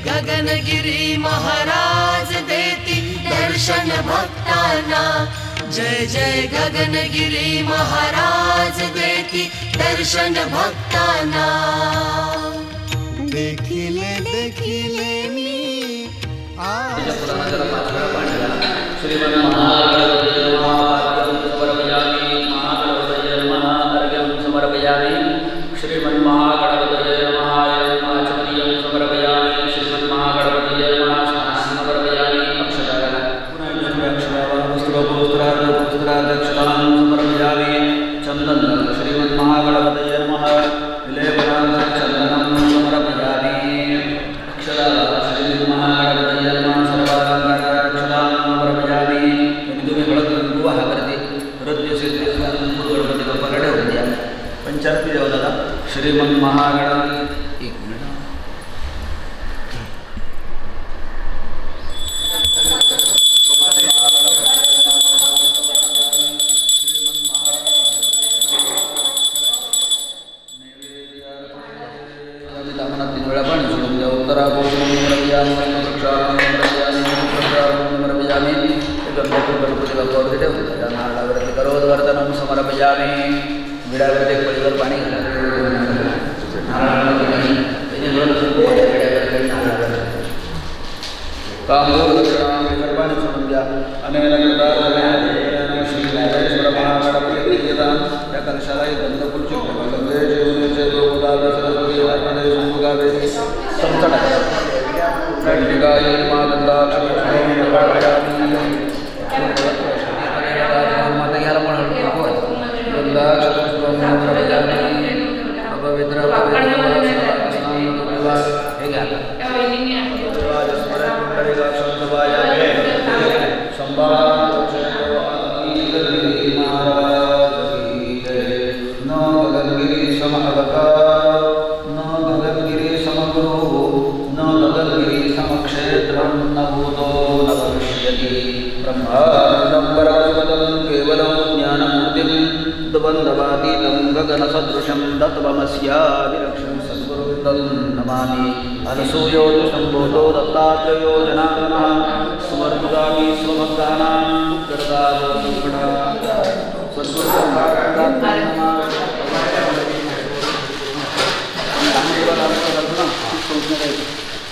गगनगिरी महाराज देती दर्शन भक्तांना। जय जय गगनगिरी महाराज देती दर्शन भक्तांना। देखिले देखिले मी श्रीमन्महागणपतये नमः आचमनीयं समर्पयामि। श्रीमन्महागणपतये नमः समर्पयामि। अक्षरावस्त्रादक्षतां समर्पयामि। चन्दनं श्रीमन्महागणपतये नमः विलेपनां चन्दनं समर्पयामि। श्रीमन्महागणपतये नमः सर्वालङ्कारक्षतां समर्पयामि। तुम्ही ಬೆಳಕು ಹಾಕರ್ತಿ ವೃದ್ಧಿ ಸಿದ್ಧಿ ಗಣಪತಿ ಬಪ್ಪರಡೆ ಹೊಂದ್ಯಾ पंचारती देव दादा श्रीमन्महागणपती एक मिनिट तीन वेळा पाणी सोडून द्या। उत्तरा समर्पयामी गणपती बाप्पावरती ठेवून द्या। नारळावरती करोदवर्तनं समर्पयामी। विड्यावरती एक पळीवर पाणी घाला। तांबूळ दक्षिणां पाणी सोडून द्या। अनेन या कलशाला गंधफूल गंगे जीवनेचे गोदाल सरस्वती वार्मदे संभुगावेदी चमचा टाका। दंडिकाय मा गंधाक्षरी माता घ्यायला पण गंधाक्षरी अपवित्र हे घ्या। गगनगिरी समअवतार न गगनगिरी गगनसदृशं दत्तवमस्यादिलक्षं सद्गुरुं नमामि अनसूयोऽतिसम्भूतो दत्तात्रेयो जनार्दनः स्मर्तुदामि स्वभक्तानां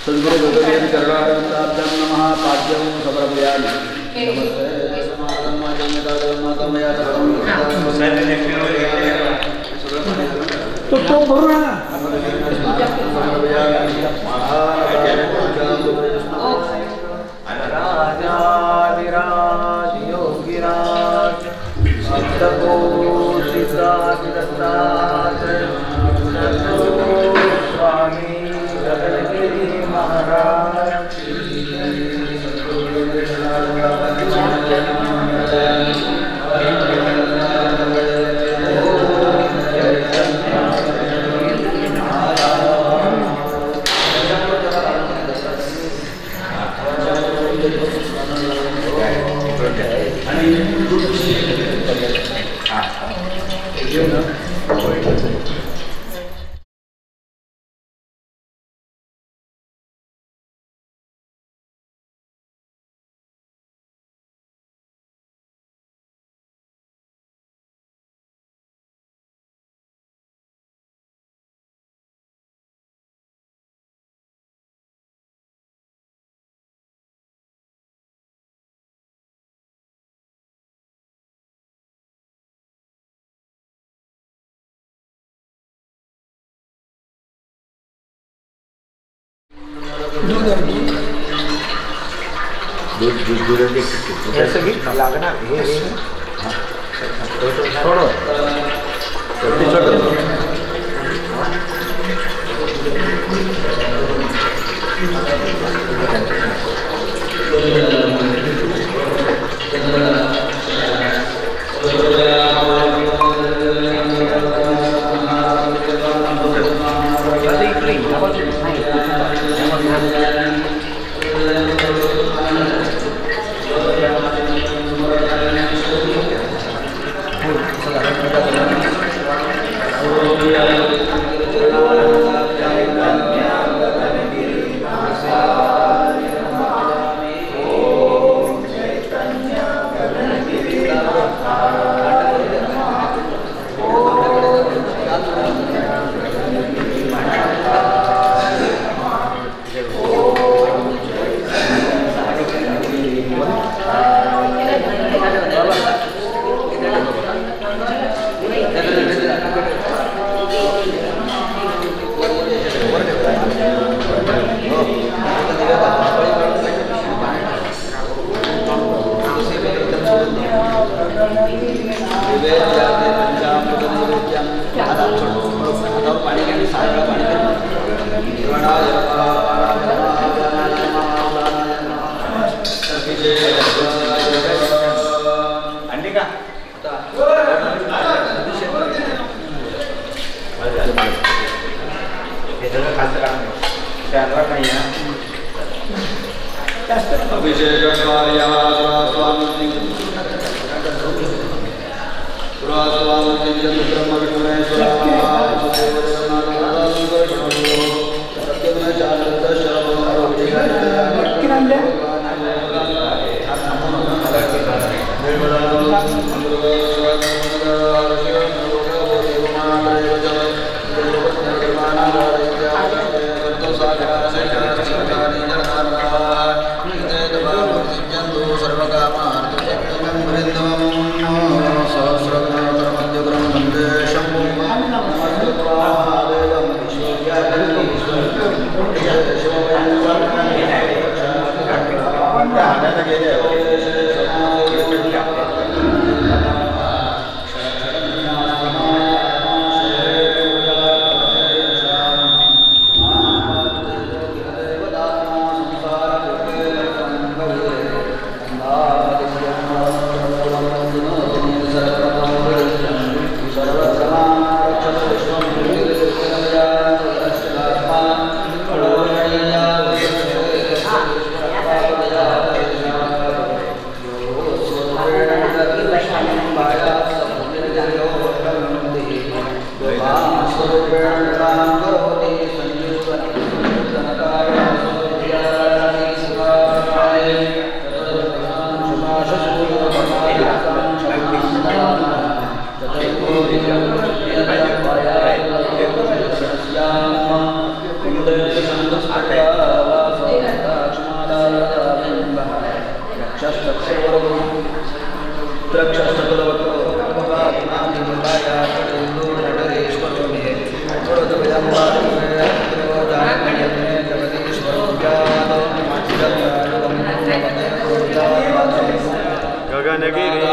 सद्गुरु भगवती करुणारविन्दाभ्यां नमः पाद्यं समर्पयामि स्वामी गगनगिरी महाराज लागणार सहस्रग्नोत्तरमध्यग्रं वन्दे शम्भुं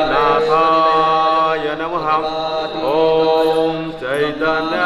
गगनगिरिनाथाय नमः। ओम चैतन्य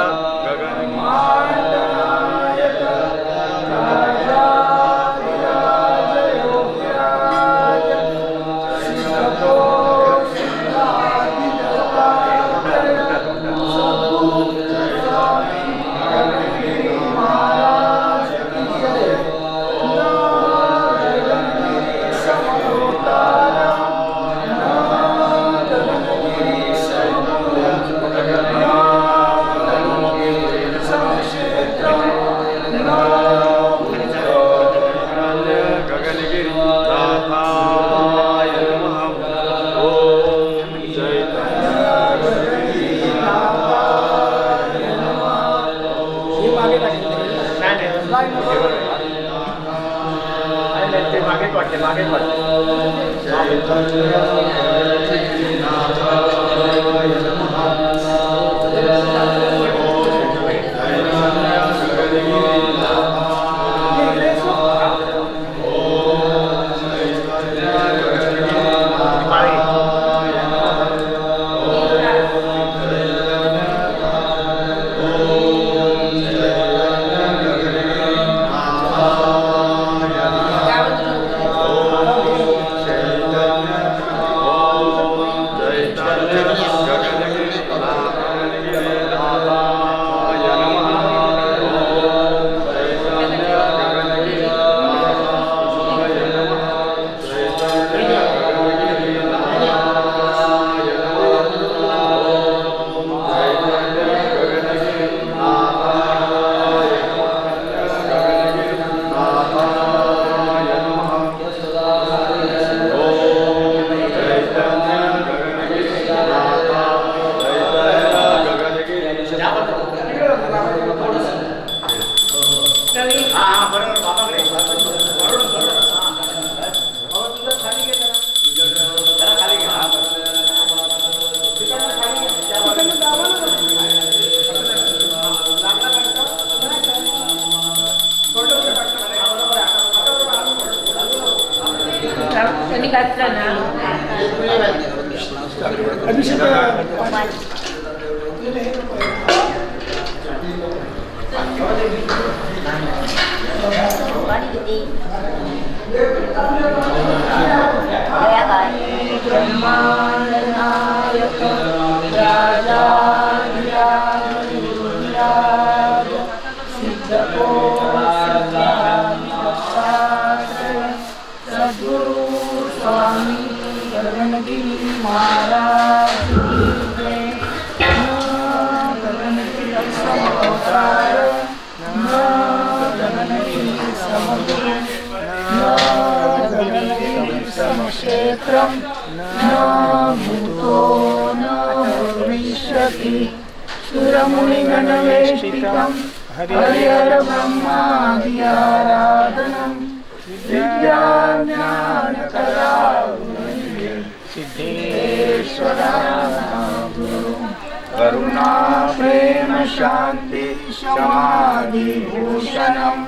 करुणा प्रेम शांति समाधि भूषणं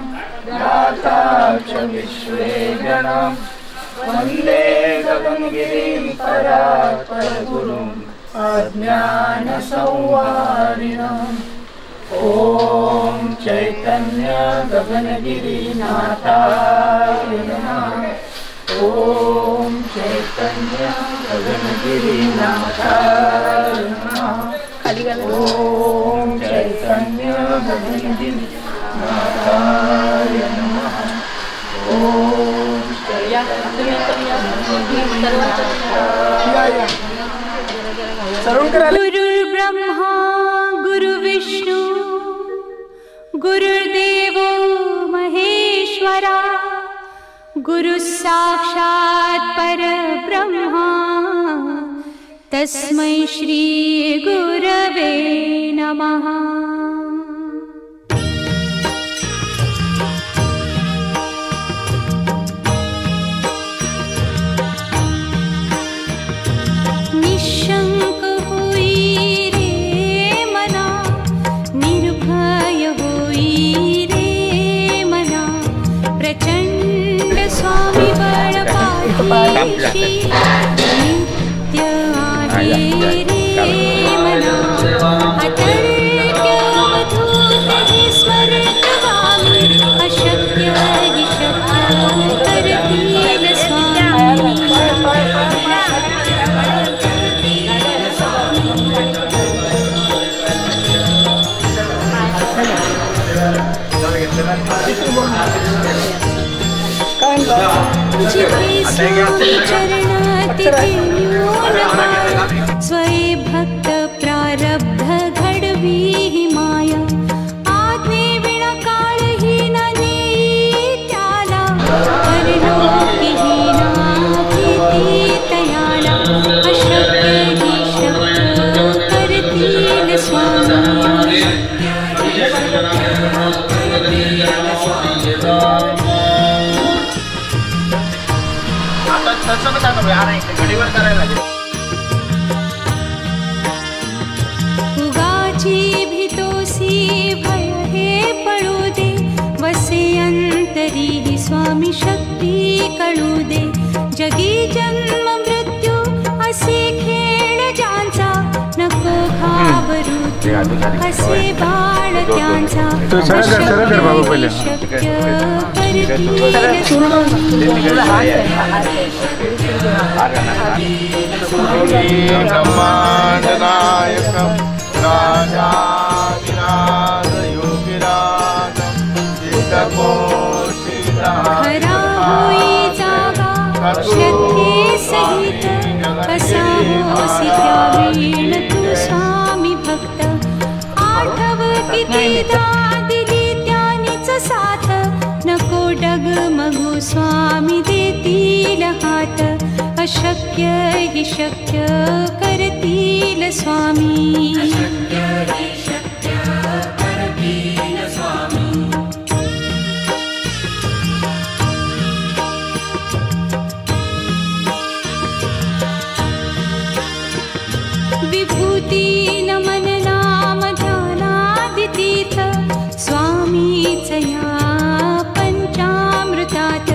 दाता च विश्वेजनं वन्दे गगनगिरिं परात्परगुरुम् अज्ञानसंवारिणम्। ॐ चैतन्य गगनगिरिनाथाय नमः। ॐ चैतन्य गगनगिरिनाथाय नमः। ॐ चैतन्य गगनगिरिनाथाय नमः। ॐ गुरुर्ब्रह्मा गुरुविष्णु गुरुर्देवो महेश्वरा गुरु साक्षात् परब्रह्मा तस्मै श्री गुरवे नमः। निशंक हुई रे मना, निर्भय हुई रे मना, प्रचंड स्वामी बळ पाठीशी नित्य आहे रे मना। अतर्क्य अवधूत हे स्मरणगामी, अशक्य हि शक्य करतील स्वामी। जिथे स्वामी चरणातिथे स्वये भक्त प्रारब्ध घडवी ही माया। आज्ञे विना काळही न नेई त्याला, परलोकी ही ना भीती तयाला। अशक्य हि शक्य करतील स्वामी। उगाची भीतोसी भय हे पळू दे, वसे अंतरी ही स्वामी शक्ती कळू दे। जगी जन्म मृत्यू असे खेळ ज्यांचा, नको घाबरू तू असे बाळ त्यांचा। शक्य करतील ब्रह्मांडनायकं राजाधिराज योगिराजं खरा होई जागा श्रद्धे सहित, कसा होसी त्यावेळ तू स्वामी भक्त। आठव कितीदा दिली त्यानीच साथ, नको डगमगू स्वामी देतील हात। अशक्य हि शक्य करतील स्वामी। विभूती नमन नाम ध्यानादितीर्थ, स्वामीच या पंचामृतात।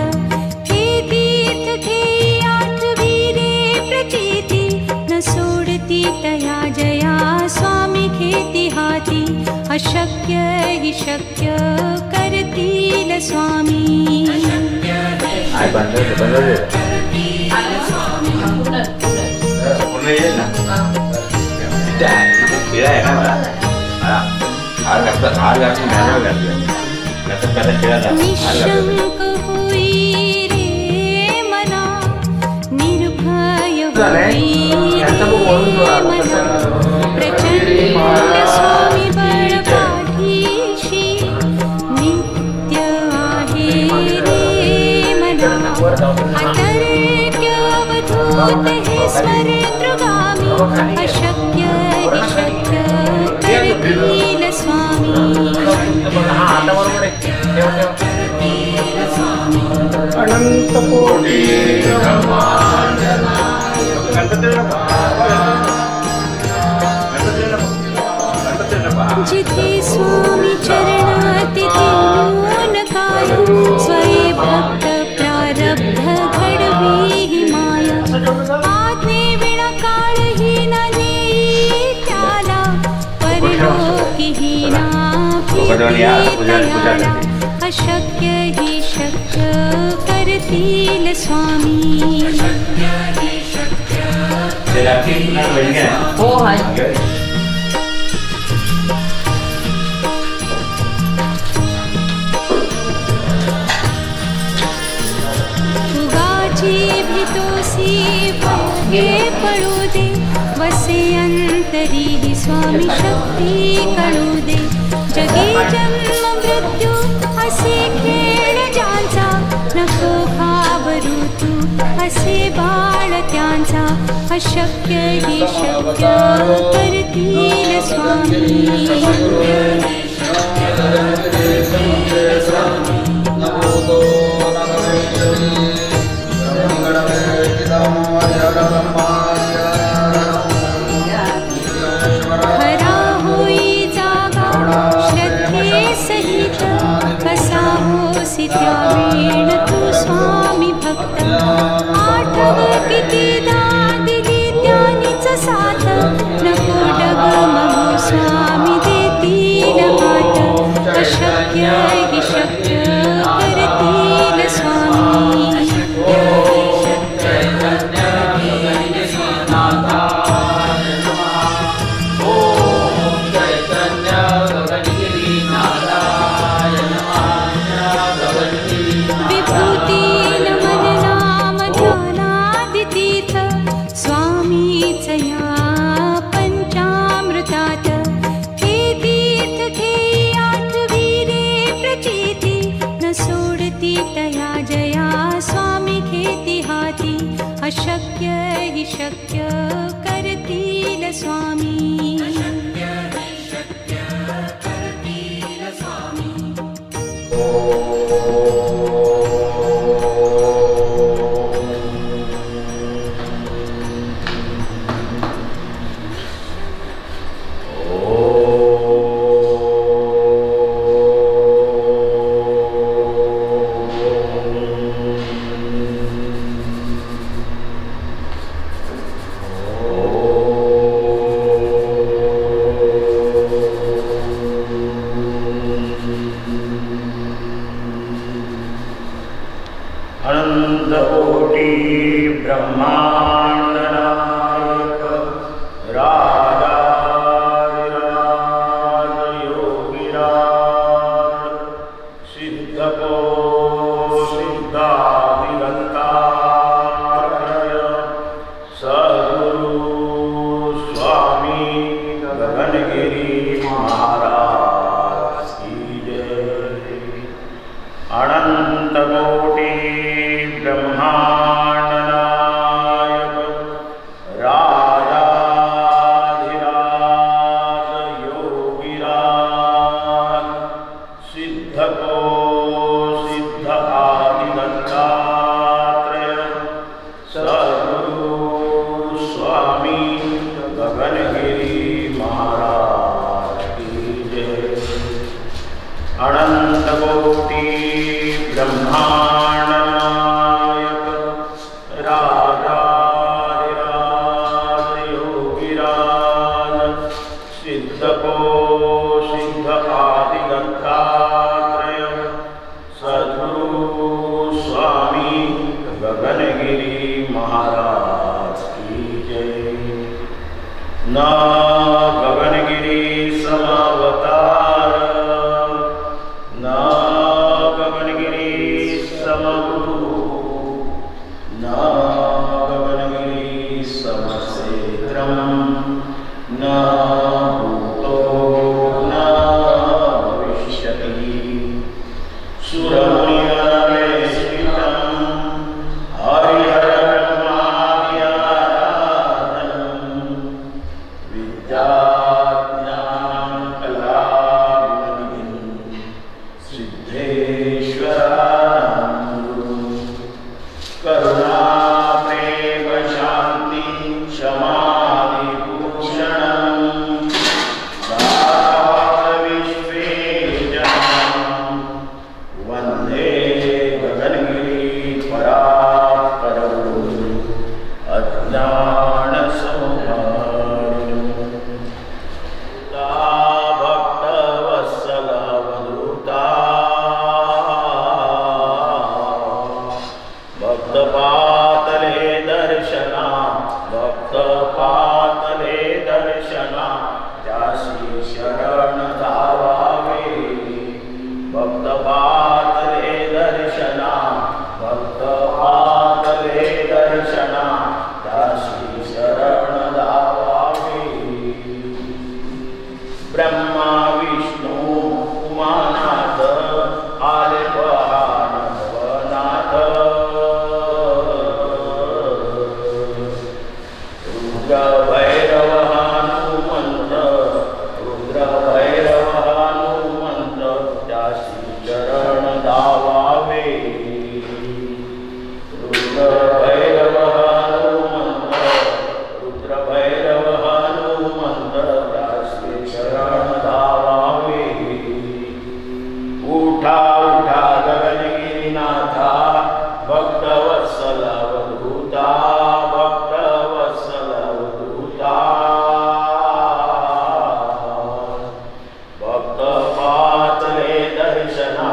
हे तीर्थ घेई आठवी रे प्रचिती, न सोडती तया जया स्वामी घेती हाती। अशक्य हि शक्य करतील स्वामी। निशंक हुई रे मना, निर्भय हुई रे मना, प्रचंड स्वामी बळ पाठीशी नित्य आहे रे मना। अतर्क्य अवधूत हे स्मरणगामी, अशक्य हि शक्य करतील स्वामी। अनंत कोटी जिथे स्वामी चरणातिथे नकाय, स्वये भक्त प्रारब्ध घडवी ही माया। आज्ञे विना काळही न नेई त्याला, परलोकी ही ना भीती तयाला। अशक्य हि शक्य करतील स्वामी। उगाची भीतोसी भय पळू दे, वसे अंतरी ही स्वामी शक्ती कळू दे। जगी जन्म असे बाळ त्यांचा अशक्य ही शक्य करतील स्वामी खरा होई जागा श्रद्धे सहित कसा होसी त्यावेळ तू स्वामी भक्त आठव कितीदा दिली त्यानीच साथ नको डगमगू स्वामी देतील हात अशक्य ही शक्य करतील स्वामी विभूतीन मन नाम ध्यानादितीर्थ स्वामीच या पंचामृतात हे तीर्थ घेई आठविले प्रचिती न सोडती तया जया स्वामी घेती हाती अशक्य हि शक्य करतील स्वामी अनंतकोटि ब्रह्मांड नायक राजाधिराज योगिराज सिद्धको सिद्धाधिगंतात्रय सद्गुरु स्वामी गगनगिरी महाराज की जय। अनंतकोटि ब्रह्मांड नायक राजाधिराज योगिराज सिद्धको सिद्ध आदिगंतात्रय सद्गुरु स्वामी गगनगिरी महाराज की जय। अनंतकोटि ब्रह्मांड नायक राजाधिराज योगिराज सिद्धको सिद्ध आदिगंतात्रय सद्गुरु स्वामी गगनगिरी महाराज की जय। न गगनगिरी समावतार न गगनगिरी समगुरु न गगनगिरी समक्षेत्रम न भूतो न भविष्यति सुरमुनिगणवेष्टितं हरिहरब्रह्माद्याराधनं विद्याज्ञानं कलाविमलिनं सिद्धेश्वरानं करुणा प्रेम शांति क्षमादिभूषणं दाता विश्वेशनं वन्दे गगनगिरि परात्परगुरुं अज्ञानसंहारिणं भक्तवत्सलवधूता भक्तपातले दर्शना भक्तपातले दर्शना त्यासी शरण धावावे भक्तपातले दर्शना भक्तपातले दर्शना त्यासी शरण धावावे ब्रह्मा विष्णु उमानाथ आले पहान भवनाथ त्यासी चरण धावावे रुद्रभैरव हनुमंत त्यासी शरण धावावे उठा उठा गगनगिरीनाथा भक्तवत्सल अवधूता भक्तवत्सल अवधूता भक्त पातले दर्शना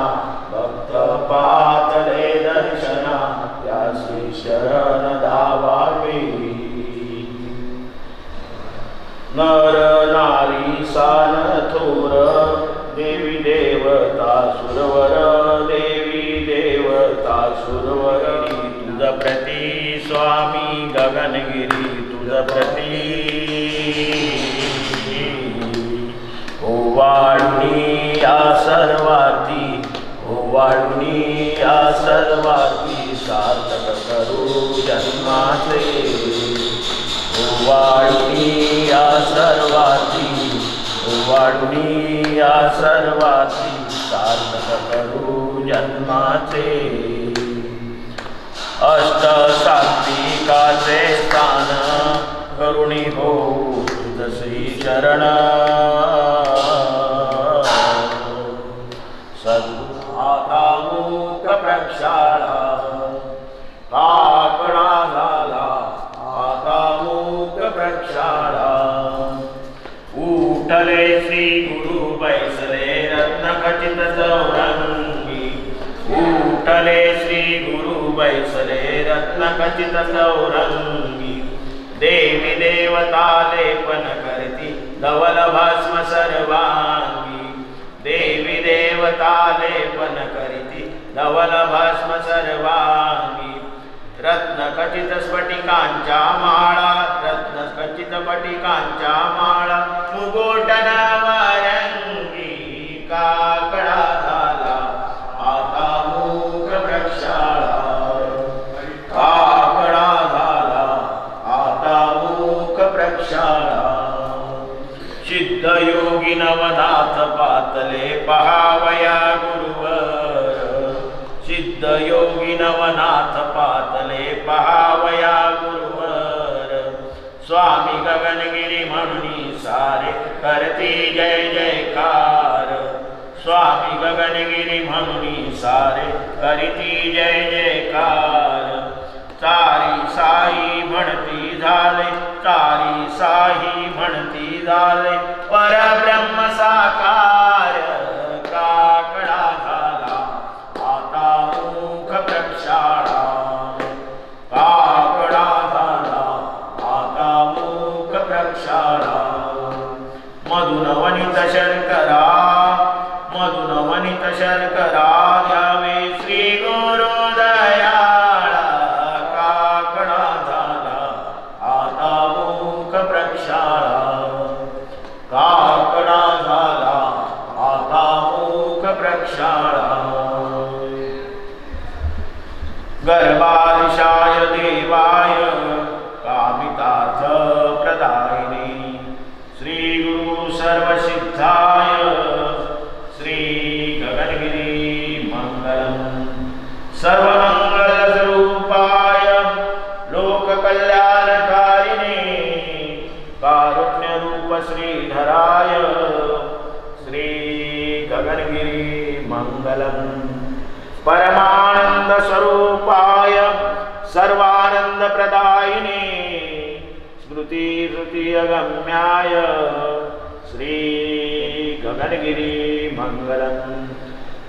भक्त पातले दर्शना त्यासी शरण धावावे नर नारी सान थोर देवी देवता सुरवर देवी देवता सुरवर तुझ प्रती स्वामी गगनगिरी तुझ प्रती ओवाळणी या सर्वाती ओवाळणी या सर्वाती सार्थक करू जन्माचे ओवाळणी या सर्वाती ओवाळणी या सर्वाती सार्थक करू जन्माचे अष्ट सात्विकाचे स्थान करुणी हो तुझ श्री शरण सद्भाता मूक प्रक्षाळा काकडा झाला आता मूक प्रक्षाळा उठले श्री गुरु बैसले रत्नखचित चौरंगी उठले श्री गुरु बैसले रत्नखचित चौरंगी देवी देवता लेपन करती धवल भस्म सर्वांगी देवी देवता लेपन करती धवल भस्म सर्वांगी रत्नखचित स्फटिकांच्या माळा रत्नखचित स्फटिकांच्या माळा मुगोटन वरंगी काकडा झाला आता मूक प्रक्षाळा काकडा झाला आता मूक प्रक्षाळा सिद्ध योगी नवनाथ पातले पहावया गुरुवर सिद्ध योगी नवनाथ पातले पहावया गुरुवर स्वामी गगनगिरी म्हणून सारे करती जय जयकार स्वामी गगनगिरी म्हणून सारे करीती जय जयकार चारी साई म्हणती झाले चारी साई म्हणती झाले परब्रह्म साकार काकडा झाला आता मूक प्रक्षाळा काकडा झाला आता मूक प्रक्षाळा मधुन वनित शर्करा मधुन वनित शर्करा द्यावे श्री गुरु दयाळा काकडा झाला आता मूक प्रक्षाळा काकडा झाला आता मूक प्रक्षाळा गर्भादिशाय देवाय कामितार्थ प्रदायिनी श्री गुरु सर्वसिद्धाय श्री गगनगिरी मंगलम सर्वमंगल स्वरूपाय लोककल्याणकारिणे कारुण्य रूप श्रीधराय श्री गगनगिरी मंगलम परमानंद स्वरूपाय सर्वानंद प्रदायिने स्मृति श्रुति अगम्याय श्री गगनगिरी मंगलम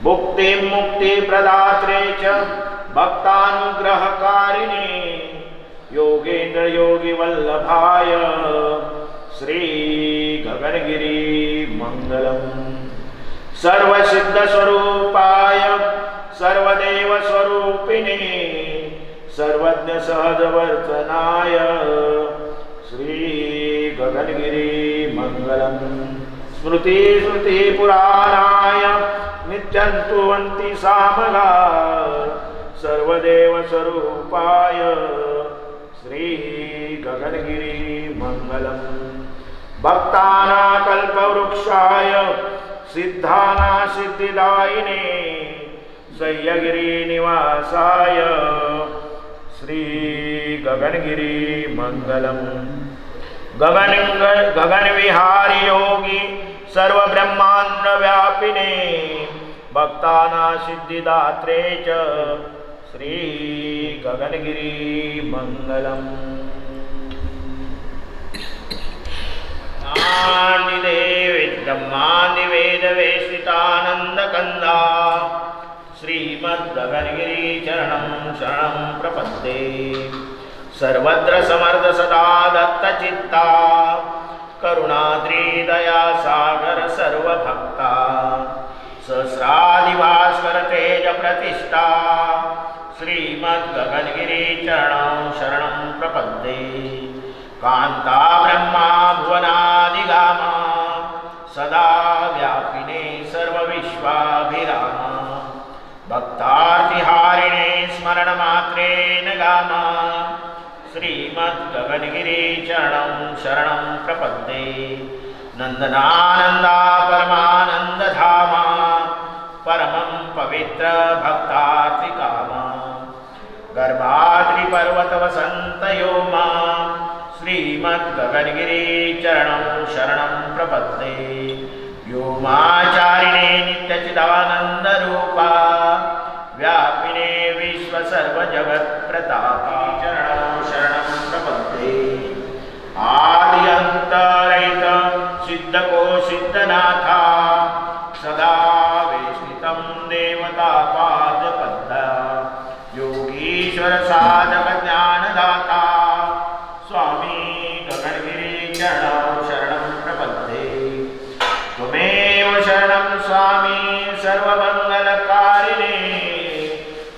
मुक्ति मुक्ति प्रदात्रे च भक्तानुग्रहकारिणे योगेन्द्र योगी वल्लभाय श्री गगनगिरी मंगलम सर्वसिद्ध स्वरूपाय सर्वदेव स्वरूपिणे सर्वज्ञ सहज वर्तनाय श्री गगनगिरी मंगलम स्मृति श्रुति पुराणाय नित्यन्तुवन्ति सामगा सर्वदेव स्वरूपाय श्री गगनगिरी मंगलम भक्तानां कल्पवृक्षाय सिद्धाना सिद्धिदायिने सह्यगिरी निवासाय श्री गगनगिरी मंगलम। गगन विहारी योगी सर्व ब्रह्मांड व्यापिने भक्ताना सिद्धिदात्रे च श्री गगनगिरी मंगलम। ब्रह्मादि वेद वेशितानंद कंदा श्रीमद्गगनगिरी चरणं शरणं प्रपद्ये। सर्वत्र समर्थ सदा दत्तचित्ता करुणाद्री दया सागर सर्वभक्ता सहस्रादिभास्कर तेज प्रतिष्ठा श्रीमद्गगनगिरी चरणं शरणं प्रपद्ये। कांता ब्रह्मा भुवनादिगामा सदा व्यापिने सर्वविश्वाभिरामा भक्तार्तिहारिणे स्मरणमात्रेण गामा श्रीमद्गगनगिरी चरणं शरणं प्रपद्ये। नंदनानंदा परमानंदधामा परमं पवित्र भक्तार्तिकामा गर्भाद्रिपर्वत वसन्तयोमा श्रीमद्गगनगिरी चरणं शरणं प्रपद्ये। व्योमाचारिणे नित्यचिदानन्दरूपा व्यापिने विश्व सर्वजगत्प्रतापा चरणं शरणं प्रपद्ये। आद्यन्तरहित सिद्धकोसिद्धनाथा सदा वेष्टितं देवतापादपद्मा योगीश्वर साधक ज्ञानदाता स्वामी गगनगिरी चरणं शरणं प्रपद्ये। त्वमेव शरणं स्वामी सर्वमङ्गलकारिणे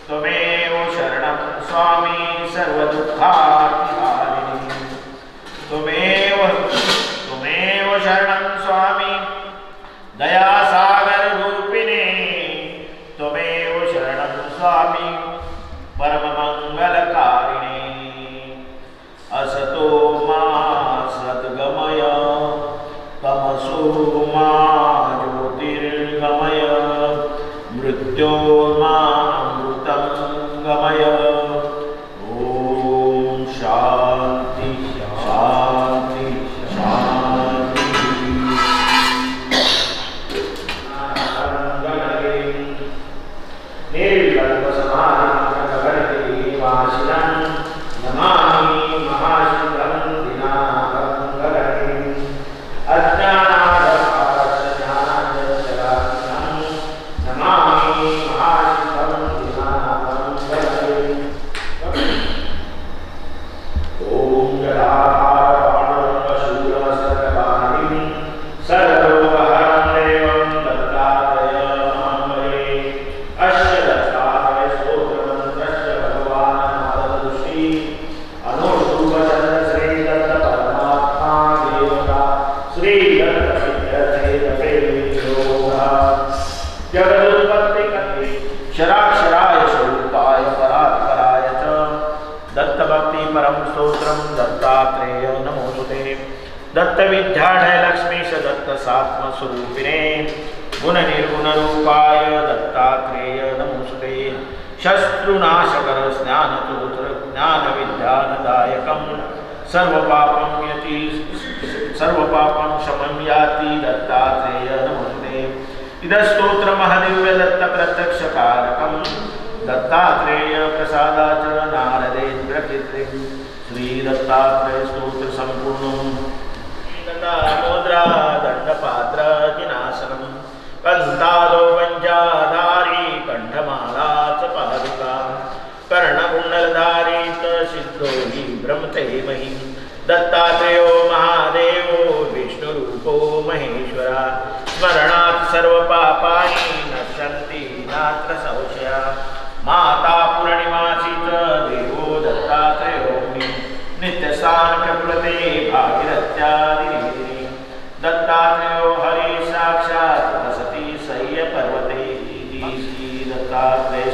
त्वमेव शरणं स्वामी सर्वदुःखार्तिहारिणे त्वमेव शरणं स्वामी दयासागर रूपिणे त्वमेव शरणं स्वामी परममङ्गलकारिणे। असतो मा सद्गमय तमसो मा ज्योतिर्गमय मृत्योर्मामृतं गमय। ॐ शान्ति शान्ति शान्ति। निर्विकल्पसमाधिगगनगिरिवासिनं नमामि महासिद्धं दिनानाथं गगनगिरिम्। अज्ञानादपारज्ञानाञ्जनशलाकरं नमामि महासिद्धं दिनानाथं गगनगिरिम्। ॐ जलाधारपाणशूलसर्गवारिं सर्वरोगहरं देवं दत्तात्रयमहामये। अस्य दत्तात्रय स्तोत्रमन्त्रस्य भगवान् नारदऋषि अनुष्टुप्छन्द श्री दत्त परमात्मा देवता श्री दत्त सिद्धेन्द्रप्रेमियोगा जगदुत्पत्तिकर्त्री क्षराक्षराय स्वरूपाय परात्पराय च दत्तभक्ति परम स्तोत्रं दत्तात्रेय नमोस्तुते। दत्तविद्याढय लक्ष्मीश दत्त सात्मस्वरूपिणे गुणनिर्गुणरूपाय दत्तात्रेय नमोस्तुते। शत्रुनाशकर स्नानतोत्र ज्ञानविद्यानदायकं सर्वपापं शमं याति दत्तात्रेय नमोस्तुते। इदस्तोत्रमहदिव्य दत्त प्रत्यक्षकारकं दत्तात्रेय प्रसादाच नारदेन्द्र कीर्तिं श्री दत्तात्रेय स्तोत्र संपूर्णं। मुद्रा दंडपात्र विनाशनम कंतादो पंचाधारी कंठमाला च पादुका कर्णकुंडलधारी च सिद्धो हि ब्रह्मते महि। दत्तात्रेयो महादेवो विष्णुरूपो महेश्वरा स्मरणात् सर्वपापानि नश्यन्ति नात्र संशया। माता पुरनिवासी च देवो दत्तात्रेयो नित्यस्थान प्रकृते भागीरथ्यादिनी। दत्तात्रेयो हरि साक्षात् वसति सह्य पर्वते। श्री दत्तात्रेय